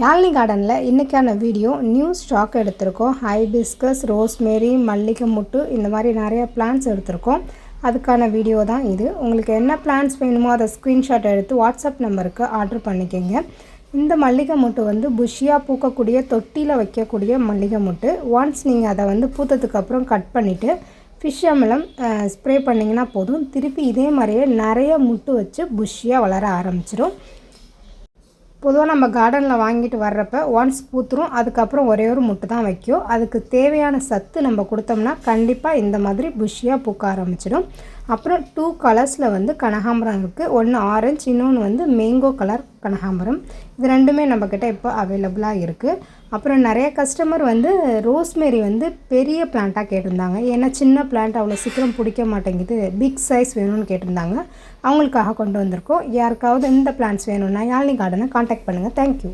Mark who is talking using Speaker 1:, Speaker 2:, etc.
Speaker 1: யாழ்னி கார்டனில் இன்றைக்கான video new stock எடுத்திருக்கோம். ஹைபிஸ்கஸ், ரோஸ்மேரி, மல்லிகை முட்டு இந்த மாதிரி நிறைய பிளான்ட்ஸ் எடுத்திருக்கோம். அதுக்கான வீடியோ தான் இது. உங்களுக்கு என்ன பிளான்ட்ஸ் வேணுமோ அதை ஸ்க்ரீன்ஷாட் எடுத்து வாட்ஸ்அப் நம்பருக்கு ஆர்டர் பண்ணிக்கோங்க. இந்த மல்லிகை முட்டு வந்து புஷ்ஷியாக பூக்கக்கூடிய தொட்டியில் வைக்கக்கூடிய மல்லிகை முட்டு. ஒன்ஸ் நீங்கள் அதை பூத்ததுக்கப்புறம் கட் பண்ணிவிட்டு ஃபிஷ் அமிலம் ஸ்ப்ரே பண்ணிங்கன்னா போதும். திருப்பி இதே மாதிரியே நிறைய முட்டு வச்சு புஷ்ஷியாக வளர ஆரம்பிச்சிடும். பொதுவாக நம்ம கார்டனில் வாங்கிட்டு வர்றப்ப ஒன்ஸ் பூத்துரும், அதுக்கப்புறம் ஒரே ஒரு முட்டு தான் வைக்கும். அதுக்கு தேவையான சத்து நம்ம கொடுத்தோம்னா கண்டிப்பாக இந்த மாதிரி புஷ்ஷியாக பூக்க ஆரம்பிச்சிடும். அப்புறம் 2 கலர்ஸில் கனகாம்பரம் இருக்குது. ஒன்று ஆரஞ்சு, இன்னொன்று மேங்கோ கலர் கனகாம்பரம். இது ரெண்டுமே நம்மக்கிட்ட இப்போ அவைலபிளாக இருக்குது. அப்புறம் நிறைய கஸ்டமர் ரோஸ்மேரி பெரிய பிளான்ட்டாக கேட்டிருந்தாங்க. ஏன்னா சின்ன பிளான்ட் அவ்வளோ சீக்கிரம் பிடிக்க மாட்டேங்குது, பிக் சைஸ் வேணும்னு கேட்டிருந்தாங்க. அவங்களுக்காக கொண்டு வந்திருக்கோம். யாருக்காவது இந்த பிளான்ட்ஸ் வேணும்னா யாழ்னி கார்டனை காண்டாக்ட் பண்ணுங்கள். தேங்க்யூ.